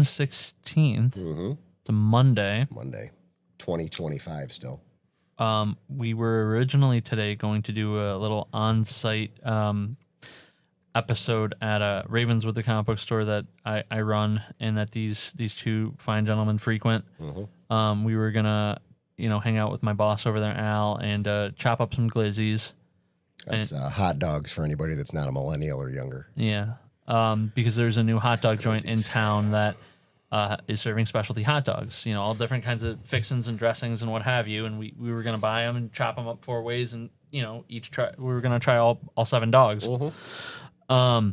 June 16th. Mm-hmm. It's a Monday. Monday, 2025 still. We were originally today going to do a little on-site episode at Ravens with the comic book store that I run and that these two fine gentlemen frequent. Mm-hmm. We were gonna, hang out with my boss over there, Al, and chop up some glizzies. That's hot dogs for anybody that's not a millennial or younger. Yeah, because there's a new hot dog joint in town that is serving specialty hot dogs. All different kinds of fixings and dressings and what have you. And we were gonna buy them and chop them up 4 ways, and we were gonna try all 7 dogs. Mm-hmm.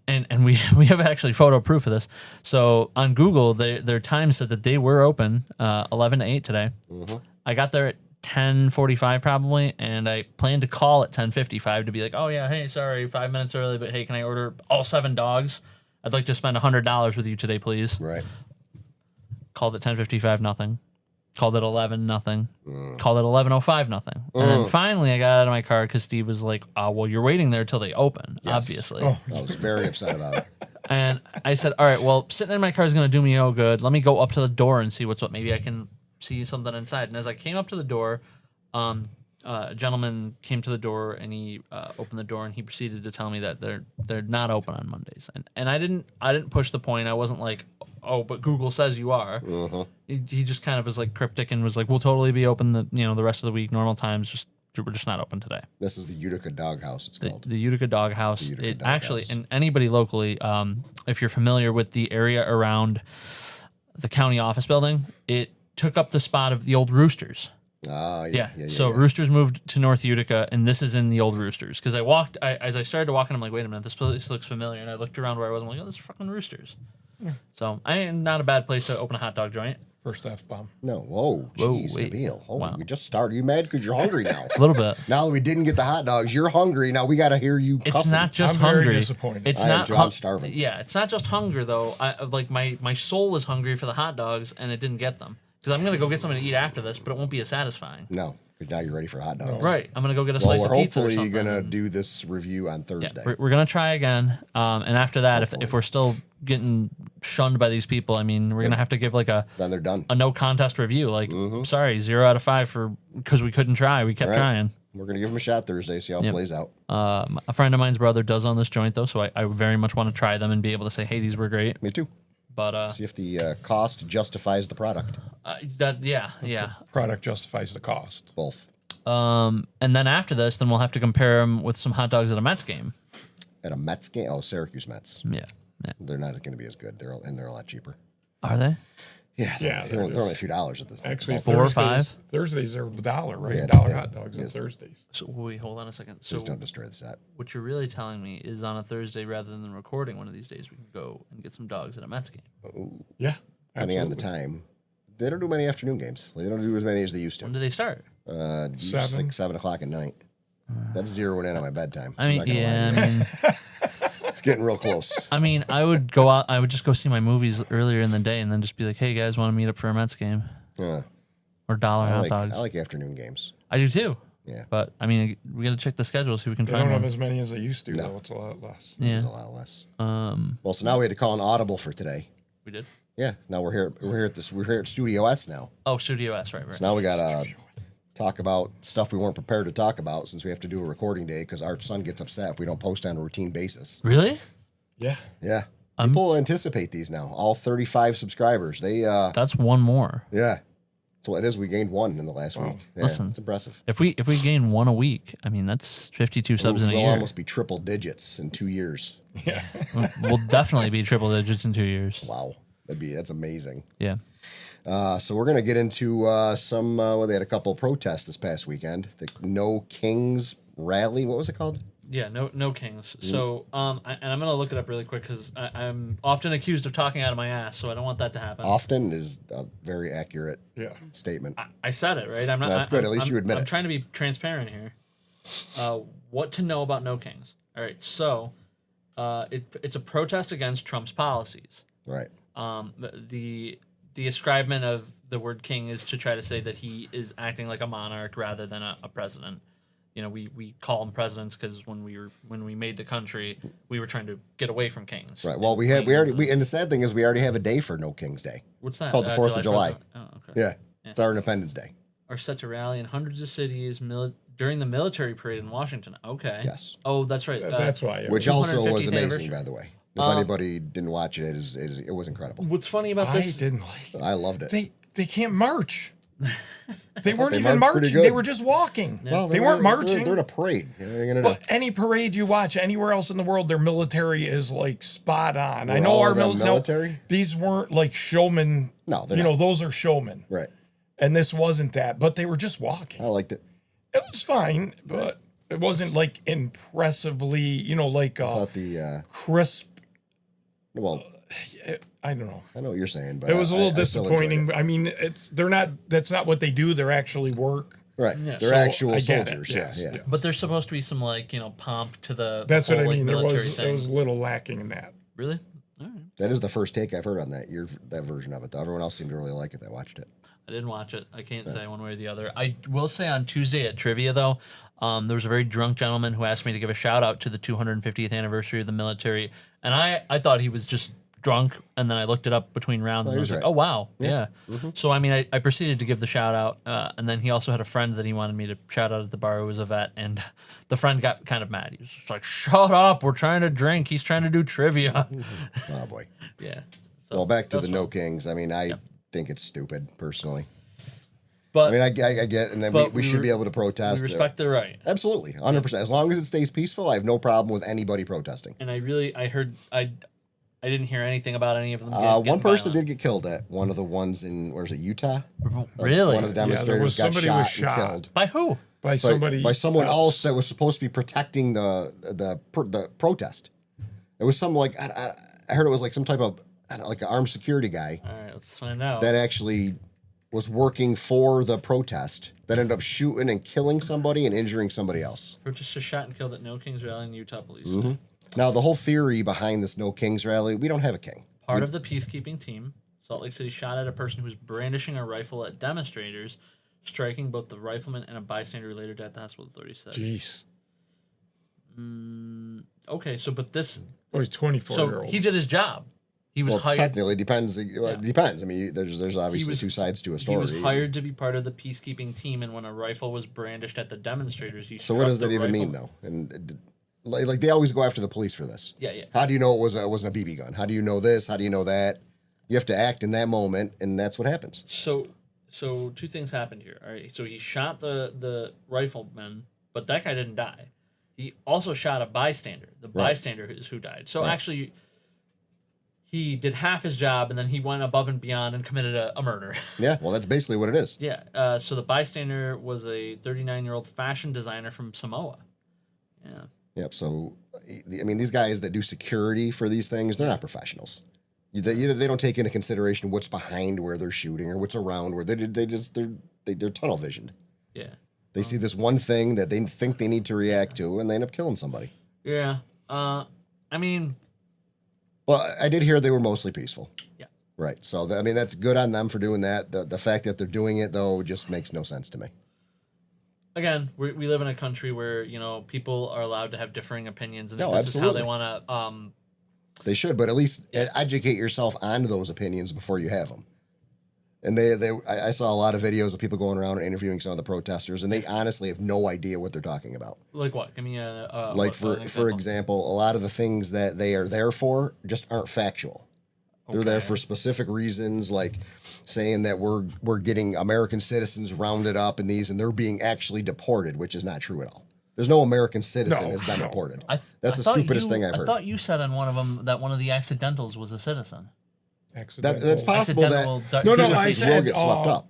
And we have actually photo proof of this. So on Google, their time said that they were open 11 to 8 today. Mm-hmm. I got there at 10:45 probably, and I planned to call at 10:55 to be like, oh yeah, hey, sorry, 5 minutes early, but hey, can I order all 7 dogs? I'd like to spend $100 with you today, please. Right. Called at 10:55, nothing. Called at 11, nothing. Called at 11:05, nothing. And then finally, I got out of my car because Steve was like, well, you're waiting there till they open, obviously. Oh, I was very upset about it. And I said, all right, well, sitting in my car is going to do me no good. Let me go up to the door and see what's what. Maybe I can see something inside. And as I came up to the door, a gentleman came to the door and he opened the door and he proceeded to tell me that they're not open on Mondays. And I didn't push the point. I wasn't like, oh, but Google says you are. Mm-hmm. He just kind of was like cryptic and was like, we'll totally be open the rest of the week, normal times. We're just not open today. This is the Utica Doghouse, it's called. The Utica Doghouse. Utica Doghouse. Actually, and anybody locally, if you're familiar with the area around the county office building, it took up the spot of the old Roosters. Yeah. So Roosters moved to North Utica, and this is in the old Roosters. Because as I started to walk in, I'm like, wait a minute, this place looks familiar. And I looked around where I was, I'm like, oh, this is fucking Roosters. Yeah. So not a bad place to open a hot dog joint. First F-bomb. No, whoa, jeez, Nabil. Wow. We just started. You mad because you're hungry now? A little bit. Now that we didn't get the hot dogs, you're hungry. Now we got to hear you cussing. It's not just I'm hungry. very disappointed. It's I'm starving. Yeah, it's not just hunger though. My soul is hungry for the hot dogs, and it didn't get them because I'm gonna go get something to eat after this, but it won't be as satisfying. No, because now you're ready for hot dogs. Right. I'm gonna go get a Well, slice we're of pizza or hopefully something. going to do this review on Thursday. Yeah, we're gonna try again, and after that, if we're still getting shunned by these people, I mean, we're gonna have to give like Then they're done. a no contest review. Like, sorry, 0 out of 5 because we couldn't try. We kept trying. We're going to give them a shot Thursday, see how it plays out. A friend of mine's brother does own this joint though, so I very much want to try them and be able to say, hey, these were great. Me too. But See if the cost justifies the product. Product justifies the cost. Both. And then after this, then we'll have to compare them with some hot dogs at a Mets game. At a Mets game? Oh, Syracuse Mets. Yeah. They're not going to be as good. They're a lot cheaper. Are they? Yeah, they're only a few dollars at this point. Actually, $4 or $5? Thursdays are $1, right? Yeah, $1 yeah. hot dogs on Thursdays. So wait, hold on a second. So Please don't destroy the set. what you're really telling me is on a Thursday rather than recording one of these days, we can go and get some dogs at a Mets game. Ooh. Yeah, Depending on the time. They don't do many afternoon games. They don't do as many as they used to. When do they start? 7 o'clock at night. That's zeroing in on my bedtime. I mean, It's getting real close. I mean, I would go out. I would just go see my movies earlier in the day, and then just be like, "Hey guys, want to meet up for a Mets game or dollar hot dogs?" I like afternoon games. I do too. Yeah, But I mean, we got to check the schedule, see if we can They find don't one. have as many as they used to, No. though. It's a lot less. Yeah, it's a lot less. um, Well, so now we had to call an audible for today. we did. Yeah, now we're here. We're here at Studio S now. Oh, Studio S, right. So now we got to talk about stuff we weren't prepared to talk about since we have to do a recording day because our son gets upset if we don't post on a routine basis. Really? Yeah. Yeah. People anticipate these now. All 35 subscribers. They That's one more. yeah. That's what it is. We gained 1 in the last week. Yeah, Listen. it's impressive. If we gain 1 a week, I mean that's 52 subs in a We'll year. almost be triple digits in 2 years. Yeah. We'll definitely be triple digits in 2 years. Wow. That's amazing. Yeah. So we're gonna get into some. They had a couple of protests this past weekend. The No Kings rally. What was it called? Yeah, no kings. So, and I'm gonna look it up really quick because I'm often accused of talking out of my ass, so I don't want that to happen. Often is a very accurate statement. I said it right. I'm not. That's good. At least you admit I'm it. trying to be transparent here. What to know about no kings? All right, so it's a protest against Trump's policies. Right. The ascribement of the word king is to try to say that he is acting like a monarch rather than a president. we call them presidents because when we made the country, we were trying to get away from kings. Right. Well, and the sad thing is we already have a day for No King's Day. What's It's that? called the 4th of July. Oh, okay. Yeah. It's our Independence Day. Are set to rally in hundreds of cities during the military parade in Washington. Okay. Yes. Oh, that's right. That's why. Which also was 250th amazing, anniversary. by the way. If anybody didn't watch it, it was incredible. What's funny about I this? didn't like it. I loved it. They can't march. They weren't they even marched pretty marching. They good. were just walking. Well, they weren't marching. They're in a parade. You know, what are you gonna do? But any parade you watch anywhere else in the world, their military is like spot on. I Were know all our of them military? No, these weren't like showmen. No, they're you not. know, those are showmen. Right. And this wasn't that, but they were just walking. I liked it. It was fine, but it wasn't like impressively, like I thought the crisp. well, I don't know. I know what you're saying, but It was a little I still enjoyed disappointing. it. I mean, that's not what they do. They're actually work. Right. Yeah. They're So, actual I get it, soldiers. yes, Yeah. yeah. But there's supposed to be some pomp to the That's whole, what I mean. There military was thing. it was a little lacking in that. Really? All right. That is the first take I've heard on that version of it. Though everyone else seemed to really like it that watched it. I didn't watch it. I can't say one way or the other. I will say on Tuesday at trivia though, there was a very drunk gentleman who asked me to give a shout out to the 250th anniversary of the military, and I thought he was just drunk, and then I looked it up between rounds, and I was was like, right. oh wow, yeah. Mm-hmm. So I mean, I proceeded to give the shout out, and then he also had a friend that he wanted me to shout out at the bar who was a vet, and the friend got kind of mad. He was just like, "Shut up! We're trying to drink. He's trying to do trivia." Oh boy. Yeah. So, Well, back to that the was No fun. Kings. I mean, I think it's stupid personally. But I mean, I get, and then but we should be able to we protest. respect their right. Absolutely, 100%. As long as it stays peaceful, I have no problem with anybody protesting. And I didn't hear anything about any of them. Getting One person violent. did get killed at one of the ones in, where's it, Utah? Really? One of the demonstrators was got somebody shot, was shot. and killed. By who? By somebody by someone else that was supposed to be protecting the protest. It was some like I heard it was like some type of like an armed security guy All right, let's find out. that actually was working for the protest that ended up shooting and killing somebody and injuring somebody else. Protesters shot and killed at No Kings Rally in Utah police. Mm-hmm. Now the whole theory behind this No Kings rally, we don't have a king. Part of the peacekeeping team, Salt Lake City shot at a person who was brandishing a rifle at demonstrators, striking both the rifleman and a bystander later died at the hospital, authorities said. Jeez. Okay, so but this, Oh, he's 24 so year old. he did his job. He was Well, hired. technically, it depends. It depends. I mean, there's obviously was- two sides to a He story. was hired to be part of the peacekeeping team, and when a rifle was brandished at the demonstrators, he So what struck does that the even rifle- mean, though? And like they always go after the police for this. Yeah, yeah. How do you know it wasn't a BB gun? How do you know this? How do you know that? You have to act in that moment, and that's what happens. So two things happened here. All right, so he shot the rifleman, but that guy didn't die. He also shot a bystander. The bystander is who died. So actually, he did half his job, and then he went above and beyond and committed a murder. Yeah, well, that's basically what it is. Yeah. So the bystander was a 39-year-old fashion designer from Samoa. Yeah. Yep. So, I mean, these guys that do security for these things, they're not professionals. They don't take into consideration what's behind where they're shooting or what's around where they're tunnel visioned. Yeah. They see this one thing that they think they need to react to, and they end up killing somebody. Yeah. I mean, Well, I did hear they were mostly peaceful. yeah. Right. So, I mean, that's good on them for doing that. The fact that they're doing it, though, just makes no sense to me. Again, we live in a country where, people are allowed to have differing opinions, and if No, this is how absolutely. they want to They should, but at least educate yourself on those opinions before you have them. And I saw a lot of videos of people going around and interviewing some of the protesters, and they honestly have no idea what they're talking about. like what? Give me a Like an for example, a lot of the things that they are there for just aren't factual. They're there Okay. for specific reasons, like saying that we're getting American citizens rounded up in these, and they're being actually deported, which is not true at all. There's no American citizen has been deported. That's the stupidest thing I've heard. I thought you said on one of them that one of the accidentals was a citizen. That's possible Accidental that No, no, I citizens will said, get swept up.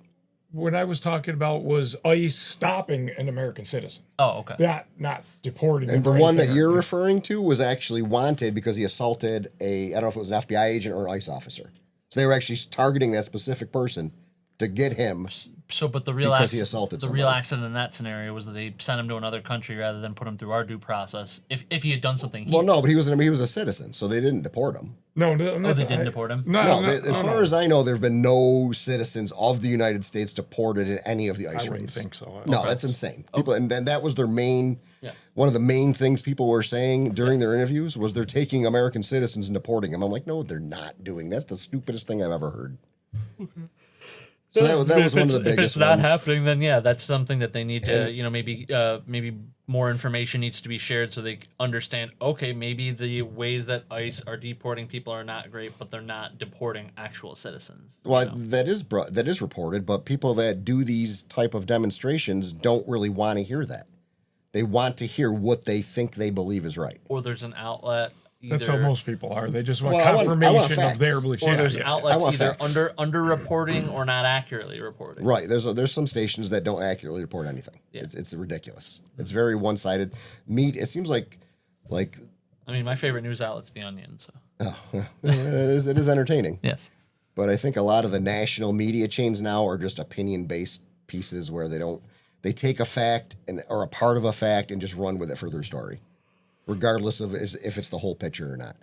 What I was talking about was ICE stopping an American citizen, Oh, okay. not deporting And him the or one that anything. you're referring to was actually wanted because he assaulted I don't know if it was an FBI agent or an ICE officer. So they were actually targeting that specific person to get him. So, but the real because he assaulted the real accident in that scenario was that they sent him to another country rather than put him through our due process. If he had done something, Well, no, but he was a citizen, so they didn't deport him. No, they didn't deport him. As far as I know, there have been no citizens of the United States deported in any of the ice raids. I wouldn't think so. No, that's insane. People, and then that was their main. Yeah. One of the main things people were saying during their interviews was they're taking American citizens and deporting them. I'm like, no, they're not doing. That's the stupidest thing I've ever heard. Okay. So that was one of the biggest. If it's not happening, then yeah, that's something that they need to, maybe more information needs to be shared so they understand. Okay, maybe the ways that ICE are deporting people are not great, but they're not deporting actual citizens. Well, that is reported, but people that do these type of demonstrations don't really want to hear that. They want to hear what they think they believe is right. Or there's an outlet. That's how most people are. They just want confirmation of their beliefs. Or there's outlets either under reporting or not accurately reporting. Right. There's some stations that don't accurately report anything. Yeah. It's ridiculous. It's very one-sided. It seems like. I mean, my favorite news outlet's The Onion. So. Oh, it is entertaining. Yes. But I think a lot of the national media chains now are just opinion-based pieces where they take a fact or a part of a fact and just run with it for their story, regardless of if it's the whole picture or not.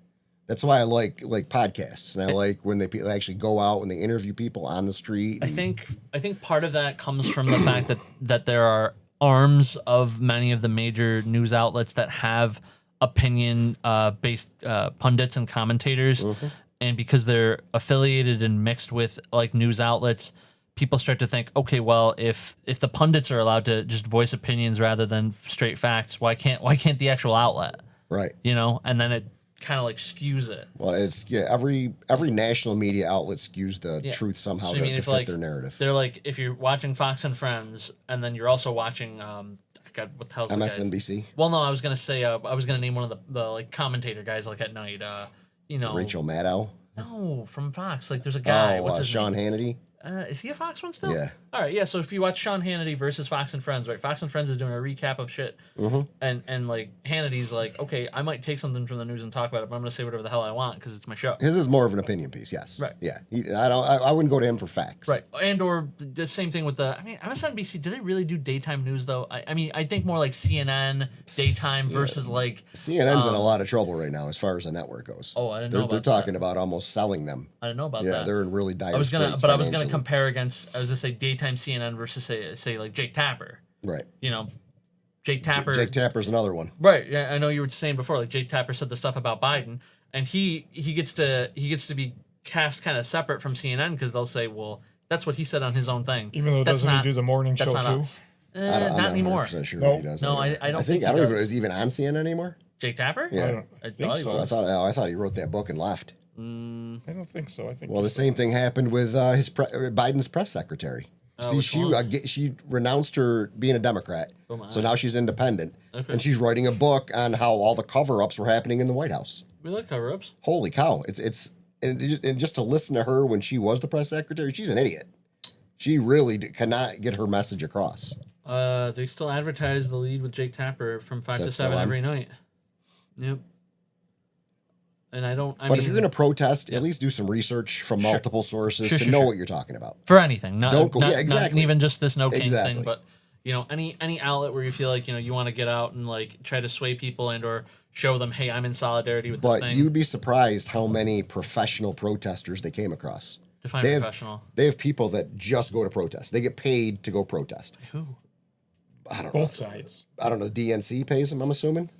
That's why I like podcasts, and I like when they actually go out and they interview people on the street. I think part of that comes from the fact that there are arms of many of the major news outlets that have opinion based pundits and commentators, and because they're affiliated and mixed with like news outlets, people start to think, okay, well, if the pundits are allowed to just voice opinions rather than straight facts, why can't the actual outlet? Right. And then it kind of like skews it. Well, every national media outlet skews the truth somehow to fit their narrative. They're like, if you're watching Fox and Friends, and then you're also watching, God, what the hell's MSNBC? Well, no, I was gonna say, I was gonna name one of the like commentator guys like at night. Rachel Maddow. No, from Fox. Like, there's a guy. What's his Sean name? Hannity. Is he a Fox one still? Yeah. All right, yeah. So if you watch Sean Hannity versus Fox and Friends, right? Fox and Friends is doing a recap of shit, and like Hannity's like, okay, I might take something from the news and talk about it, but I'm gonna say whatever the hell I want because it's my show. His is more of an opinion piece, yes. Right. Yeah. I wouldn't go to him for facts. Right. And or the same thing with MSNBC. Do they really do daytime news though? I mean, I think more like CNN daytime versus like CNN's in a lot of trouble right now as far as the network goes. Oh, I didn't know about They're talking about almost selling them. I didn't know about that. Yeah, they're in really dire I was gonna straits compare against. I was gonna say daytime CNN versus say like Jake Tapper. Right. Jake Tapper. Jake Tapper's another one. Right. Yeah, I know you were saying before. Like Jake Tapper said the stuff about Biden, and he gets to be cast kind of separate from CNN because they'll say, well, that's what he said on his own thing. Even though doesn't he do the morning show too? Us. Not anymore. Sure what he does. No, I don't think. I don't even know. Is he even on CNN anymore? Jake Tapper? Yeah. I think so. I thought he wrote that book and left. I don't think so. I think. Well, the same thing happened with Biden's press secretary. See, she renounced her being a Democrat, so now she's independent, and she's writing a book on how all the cover-ups were happening in the White House. We like cover-ups. Holy cow! And just to listen to her when she was the press secretary, she's an idiot. She really cannot get her message across. They still advertise the lead with Jake Tapper from 5 to 7 every night. Yep. And But if you're going to protest, at least do some research from multiple sources to know what you're talking about. For anything. Exactly. Not even just this No Kings thing, but any outlet where you feel like, you want to get out and like try to sway people and or show them, hey, I'm in solidarity with this thing. But you'd be surprised how many professional protesters they came across. Define professional. They have people that just go to protest. They get paid to go protest. Who? I don't know. Both sides. I don't know. DNC pays them, I'm assuming.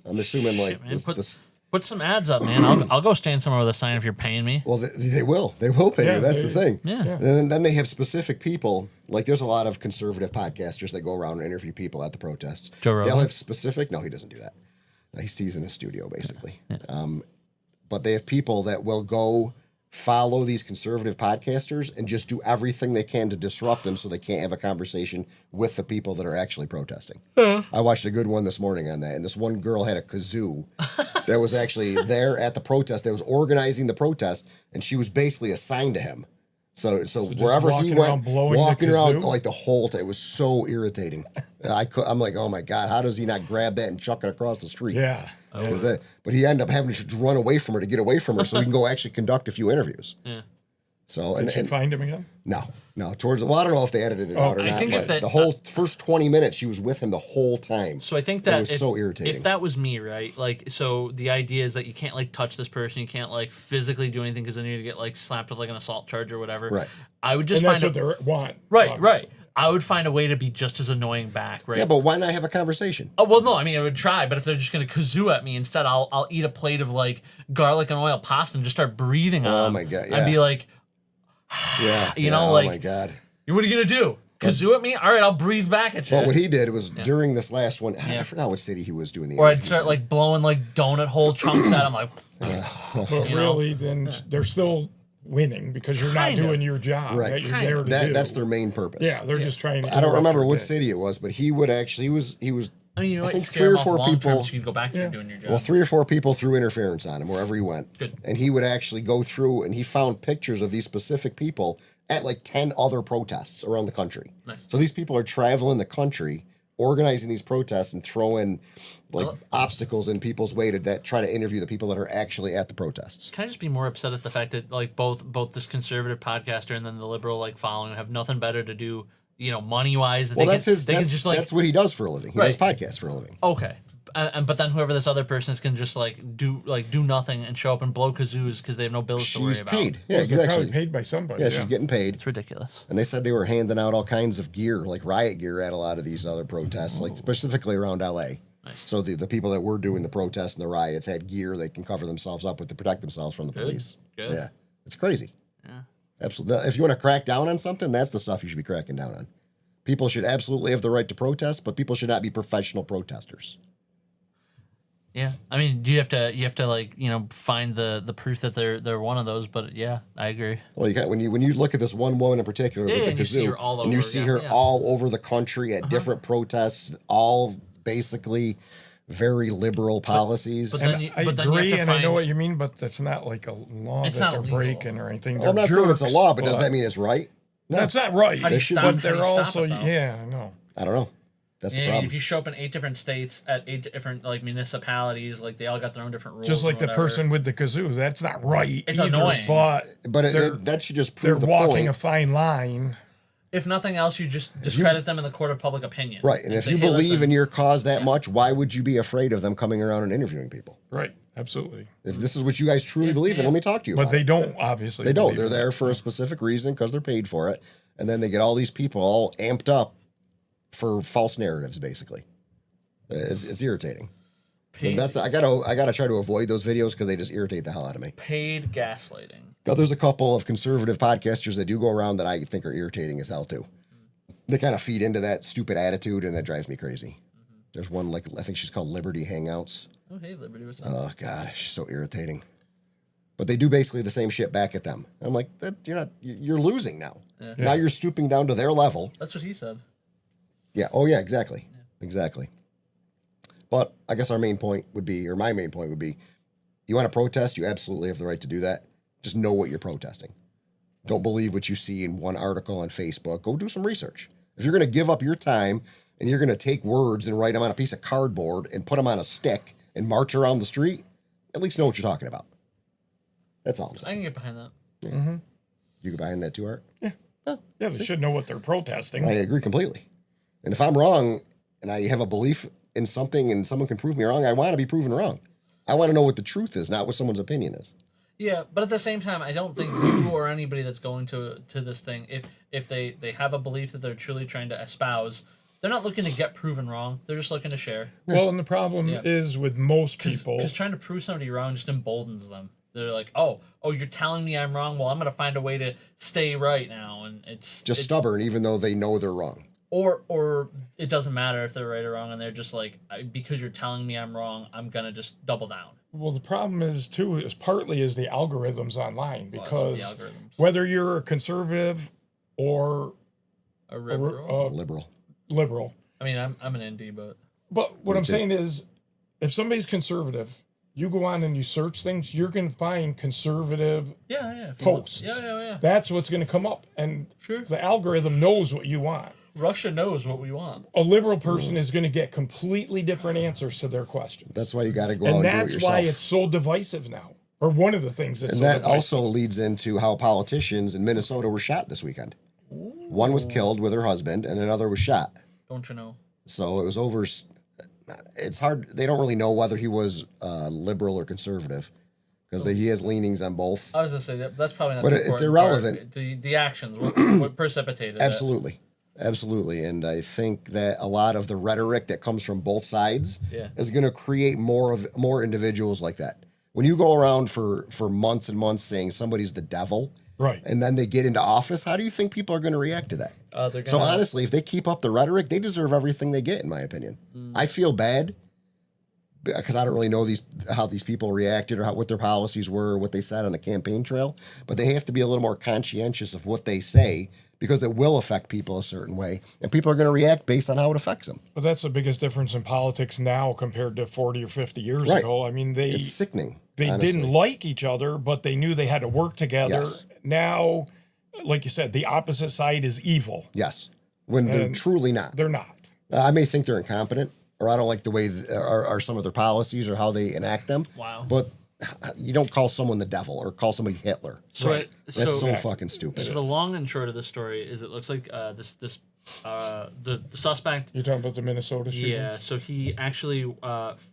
Put some ads up, man. I'll go stand somewhere with a sign if you're paying me. Well, they will. They will pay you. That's the thing. Yeah. And then they have specific people. Like, there's a lot of conservative podcasters that go around and interview people at the protests. Joe Rogan? They'll have specific... No, he doesn't do that. He's in his studio, basically. Yeah. But they have people that will go follow these conservative podcasters and just do everything they can to disrupt them so they can't have a conversation with the people that are actually protesting. I watched a good one this morning on that, and this one girl had a kazoo that was actually there at the protest, that was organizing the protest, and she was basically assigned to him. So wherever he went, walking around like the whole time, it was so irritating. I'm like, oh my God, how does he not grab that and chuck it across the street? Yeah. But he ended up having to run away from her to get away from her so he can go actually conduct a few interviews. Yeah. So Did you find him again? No. Towards well, I don't know if they edited it out or I not. think But the whole first 20 minutes, she was with him the whole time. So I think that it was so irritating. If that was me, right? Like, so the idea is that you can't like touch this person, you can't like physically do anything because then you're gonna get like slapped with like an assault charge or whatever. Right. I would just and that's what they want. Right. Right. I would find a way to be just as annoying back, right? Yeah, but why not have a conversation? Oh well, no. I mean, I would try, but if they're just gonna kazoo at me instead, I'll eat a plate of like garlic and oil pasta and just start breathing on. Oh them. my god! Yeah. I'd be like, you know, oh like, my god. What are you gonna do? Kazoo at me? All right, I'll breathe back at you. Well, what he did was during this last one, I forgot what city he was doing the. Or I'd start like blowing like donut hole chunks at him, like. But really, then they're still winning because you're not doing your job that you're there to do. That's their main purpose. Yeah, they're just trying to. I don't remember what city it was, but he would actually he was. I mean, you know, I think scare 3 or them 4 off long people. term so you can go back to doing your job. Well, 3 or 4 people threw interference on him wherever he went. Good. And he would actually go through and he found pictures of these specific people at like 10 other protests around the country. Nice. So these people are traveling the country, organizing these protests and throwing like obstacles in people's way to try to interview the people that are actually at the protests. Can I just be more upset at the fact that like both this conservative podcaster and then the liberal like following have nothing better to do, you know, money wise? Well, that's what he does for a living. He does podcasts for a living. Okay. But then whoever this other person is can just do nothing and show up and blow kazoos because they have no bills to worry about. She's paid. Yeah, They're exactly. probably paid by somebody. Yeah, she's getting paid. It's ridiculous. And they said they were handing out all kinds of gear, like riot gear, at a lot of these other protests, like specifically around LA. Nice. So the people that were doing the protests and the riots had gear they can cover themselves up with to protect themselves from the police. Good. Yeah, it's crazy. Yeah, absolutely. If you want to crack down on something, that's the stuff you should be cracking down on. People should absolutely have the right to protest, but people should not be professional protesters. Yeah, I mean, you have to like, you know, find the proof that they're one of those. But yeah, I agree. Well, you got when you look at this one woman in particular with the kazoo, and you see her all over the country at different protests, all basically very liberal policies. I agree, and I know what you mean, but that's not like a law that they're breaking or anything. Well, I'm not saying it's a law, but does that mean it's right? No. That's not right. But they're also, I know. I don't know. That's the problem. If you show up in 8 different states at 8 different like municipalities, like they all got their own different rules. Just like the person with the kazoo, that's not right. It's annoying, but that should just prove they're walking a fine line. If nothing else, you just discredit them in the court of public opinion. Right, and if you believe in your cause that much, why would you be afraid of them coming around and interviewing people? Right, absolutely. If this is what you guys truly believe in, let me talk to you. But they don't, obviously. They don't. They're there for a specific reason because they're paid for it, and then they get all these people all amped up for false narratives, basically. It's irritating. And I gotta try to avoid those videos because they just irritate the hell out of me. Paid gaslighting. Now, there's a couple of conservative podcasters that do go around that I think are irritating as hell too. They kind of feed into that stupid attitude, and that drives me crazy. There's one like I think she's called Liberty Hangouts. Oh, hey, Liberty, what's up? Oh God, she's so irritating. But they do basically the same shit back at them. I'm like, you're losing now. Yeah. Now you're stooping down to their level. That's what he said. Yeah. Oh yeah. Exactly. Yeah. Exactly. But I guess my main point would be, you want to protest, you absolutely have the right to do that. Just know what you're protesting. Don't believe what you see in one article on Facebook. Go do some research. If you're going to give up your time and you're going to take words and write them on a piece of cardboard and put them on a stick and march around the street, at least know what you're talking about. That's all I'm saying. I can get behind that. Yeah. Mm-hmm. You get behind that too, Art? Yeah. Oh, yeah, they should know what they're protesting. I agree completely. And if I'm wrong and I have a belief in something and someone can prove me wrong, I want to be proven wrong. I want to know what the truth is, not what someone's opinion is. Yeah, but at the same time, I don't think you or anybody that's going to this thing, if they have a belief that they're truly trying to espouse, they're not looking to get proven wrong. They're just looking to share. Well, and the problem is with most people, because trying to prove somebody wrong just emboldens them. They're like, oh, you're telling me I'm wrong. Well, I'm gonna find a way to stay right now, and it's just stubborn, even though they know they're wrong. Or it doesn't matter if they're right or wrong, and they're just like, because you're telling me I'm wrong, I'm gonna just double down. Well, the problem is too is partly the algorithms online, because whether you're a conservative or a liberal. Liberal. I mean, I'm an ND, but what I'm saying is, if somebody's conservative, you go on and you search things, you're going to find conservative posts. Yeah. That's what's going to come up, and the algorithm knows what you want. Russia knows what we want. A liberal person is going to get completely different answers to their questions. That's why you got to go out and do it yourself. And that's why it's so divisive now. Or one of the things that's and that also leads into how politicians in Minnesota were shot this weekend. Ooh. One was killed with her husband, and another was shot. Don't you know? So it was over. It's hard. They don't really know whether he was liberal or conservative because he has leanings on both. I was gonna say that's probably not. But it's irrelevant. The actions, what precipitated Absolutely. Absolutely. And I think that a lot of the rhetoric that comes from both sides is going to create more individuals like that. When you go around for months and months saying somebody's the devil, right, and then they get into office, how do you think people are going to react to that? So honestly, if they keep up the rhetoric, they deserve everything they get, in my opinion. I feel bad because I don't really know how these people reacted or what their policies were, or what they said on the campaign trail, but they have to be a little more conscientious of what they say, because it will affect people a certain way, and people are going to react based on how it affects them. But that's the biggest difference in politics now compared to 40 or 50 years ago. I mean, it's sickening. They honestly. didn't like each other, but they knew they had to work together. Yes. Now, like you said, the opposite side is evil. Yes, when they're truly not. They're not. I may think they're incompetent, or I don't like the way or some of their policies or how they enact them. Wow. But you don't call someone the devil or call somebody Hitler. So that's so fucking stupid. So the long and short of the story is, it looks like the suspect. You're talking about the Minnesota shooting? Yeah. So he actually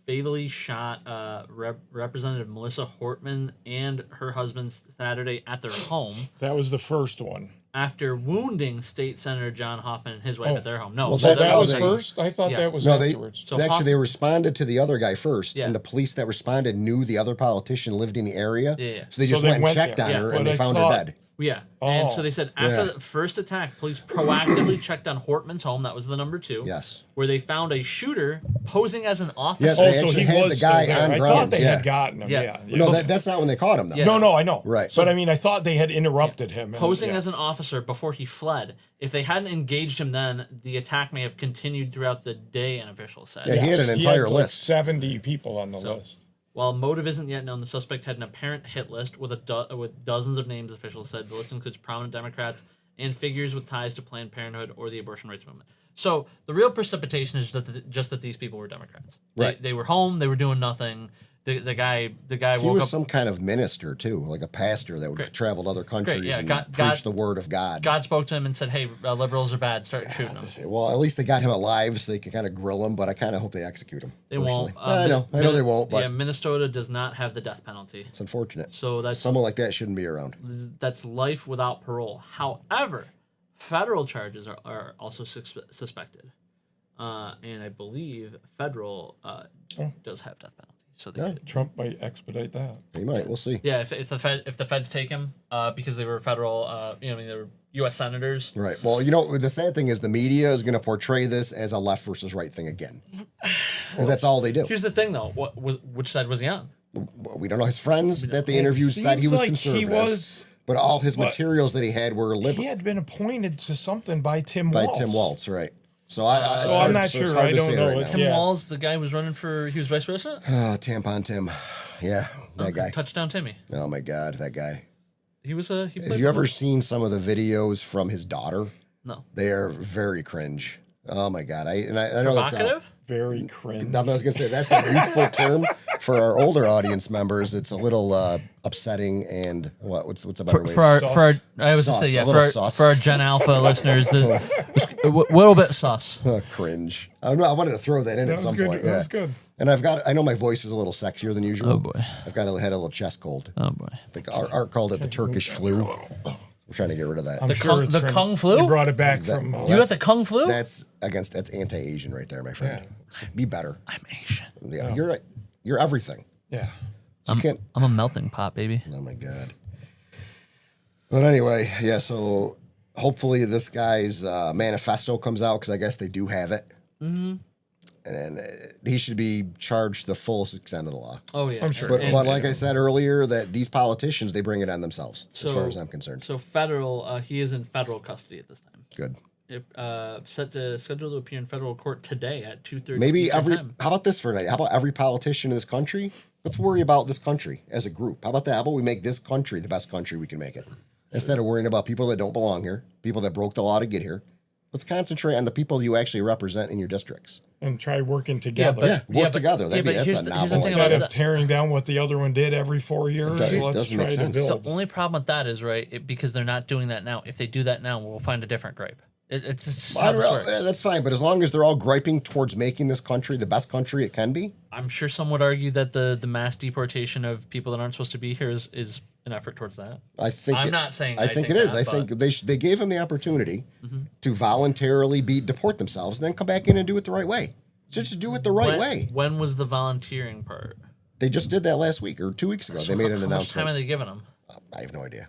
fatally shot Representative Melissa Hortman and her husband Saturday at their home. That was the first one. After wounding State Senator John Hoffman and his wife at their home. No, well, that was first? I thought that was afterwards. They responded to the other guy first, and the police that responded knew the other politician lived in the area. Yeah. So they just went and checked on her, and they found her dead. Yeah. And so they said after the first attack, police proactively checked on Hortman's home. That was the number 2. Yes. Where they found a shooter posing as an officer. Yes, they actually had the guy on I grounds. thought they had gotten him. Yeah. No, that's not when they caught him, though. Yeah. No, I know. Right. But I mean, I thought they had interrupted him. Posing as an officer before he fled. If they hadn't engaged him then, the attack may have continued throughout the day, an official said. Yeah, he had an entire list. 70 people on the list. While motive isn't yet known, the suspect had an apparent hit list with with dozens of names, officials said. The list includes prominent Democrats and figures with ties to Planned Parenthood or the abortion rights movement. So the real precipitation is just that these people were Democrats. Right. They were home. They were doing nothing. The guy he woke was up. Some kind of minister too, like a pastor that would travel to other countries and preach the word of God. God spoke to him and said, "Hey, liberals are bad. Start shooting them." Well, at least they got him alive, so they can kind of grill him. But I kind of hope they execute him. They won't. I know they won't. But Minnesota does not have the death penalty. It's unfortunate. So that's someone like that shouldn't be around. That's life without parole. However, federal charges are also suspected, and I believe federal does have death penalty. So Trump might expedite that. He might. We'll see. Yeah, if the feds take him because they were federal, they were U.S. senators. Right. Well, the sad thing is the media is going to portray this as a left versus right thing again, because that's all they do. Here's the thing, though. Which side was he on? We don't know. His friends that they interviewed said he was conservative. But all his materials that he had were liberal. He had been appointed to something by Tim Walz. By Tim Walz, right. So I'm not sure. I don't know. Right Tim Walz, the guy who was running he was vice president? Tampon Tim. Yeah, that guy. Touchdown Timmy. Oh, my God, that guy. He was Have you ever seen some of the videos from his daughter? No. They are very cringe. Oh, my God. I know that's very cringe. I was going to say, that's a youthful term. For our older audience members, it's a little upsetting and what's a better way? For our I was to say for our Gen Alpha listeners, a little bit sus. Cringe. I wanted to throw that in at some point. That was good. And I know my voice is a little sexier than usual. Oh boy, I've had a little chest cold. Oh boy, I think Art called it the Turkish flu. We're trying to get rid of that. The Kung flu? You brought it back from... You got the Kung flu? That's anti-Asian right there, my friend. Yeah. Be better. I'm Asian. Yeah, you're everything. Yeah. So I'm a melting pot, baby. Oh, my God. But anyway, yeah, so hopefully this guy's manifesto comes out, because I guess they do have it. Mm-hmm. And he should be charged the fullest extent of the law. Oh, yeah. I'm sure. But like I said earlier, that these politicians, they bring it on themselves, as far as I'm concerned. So he is in federal custody at this time. Good. Scheduled to appear in federal court today at 2:30. Maybe how about this for a night? How about every politician in this country? Let's worry about this country as a group. How about that? How about we make this country the best country we can make it? Instead of worrying about people that don't belong here, people that broke the law to get here. Let's concentrate on the people you actually represent in your districts. And try working together. Work together. That's a novel. Instead of tearing down what the other one did every 4 years, let's try to build. The only problem with that is, right, because they're not doing that now. If they do that now, we'll find a different gripe. It's just how this works. That's fine, but as long as they're all griping towards making this country the best country it can be. I'm sure some would argue that the mass deportation of people that aren't supposed to be here is an effort towards that. I'm not saying. I think it is. I think they gave them the opportunity to voluntarily deport themselves and then come back in and do it the right way. Just do it the right way. When was the volunteering part? They just did that last week or 2 weeks ago. They made an announcement. How much time are they giving them? I have no idea.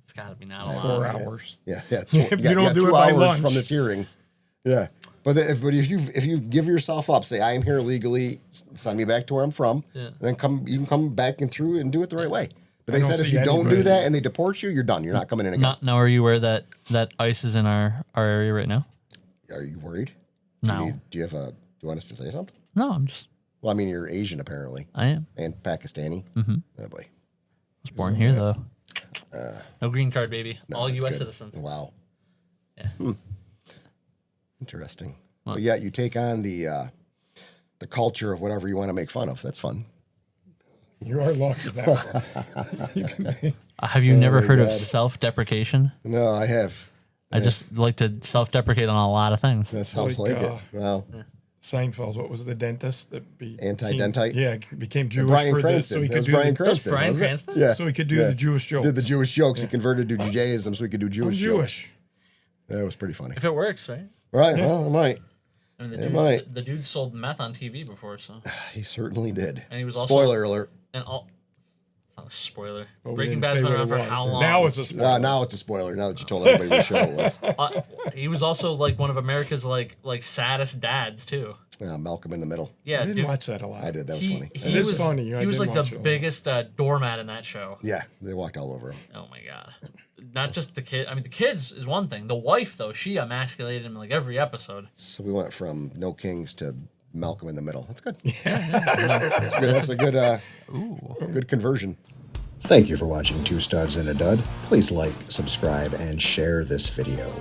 It's got to be not a lot. 4 hours. Yeah. If you don't do 2 it by hours lunch from this hearing. Yeah. But if you give yourself up, say I am here illegally, send me back to where I'm from, and then you can come back and through and do it the right way. But they said if you don't do that and they deport you, you're done. You're not coming in again. Now, are you aware that ICE is in our area right now? Are you worried? No. Do you want us to say something? No, I'm just. Well, I mean, you're Asian apparently. I am. And Pakistani. Mm-hmm. Oh boy. I was born here though. No green card, baby. No, all U.S. citizen. Wow. Yeah. Interesting. Well, but yet you take on the culture of whatever you want to make fun of. That's fun. You are lucky that. Have you never heard of self-deprecation? No, I have. I just like to self-deprecate on a lot of things. That sounds like it. Wow. Yeah. Seinfeld, what was the dentist that anti-dentite? Yeah, became Jewish Brian for Cranston. this, so he could do Brian Cranston. Brian Cranston? Yeah. So he could do the Jewish jokes. Did the Jewish jokes. He converted to Judaism so he could do Jewish jokes. That was pretty funny. If it works, right? Right. Yeah. Well, it might. I mean, the dude sold meth on TV before, so he certainly did. And he was also spoiler alert. And it's not a spoiler. Breaking Bad's been around for how long? Now it's a spoiler. Now it's a spoiler. Now that you told everybody what show it was. He was also like one of America's like saddest dads too. Malcolm in the Middle. Yeah, I didn't watch that a lot. I did. That was funny. It is funny. He was like the biggest doormat in that show. Yeah, they walked all over him. Oh my god! Not just the kid. I mean, the kids is one thing. The wife though, she emasculated him like every episode. So we went from No Kings to Malcolm in the Middle. That's good. Yeah. That's good. That's a good conversion. Thank you for watching Two Studs and a Dud. Please like, subscribe, and share this video.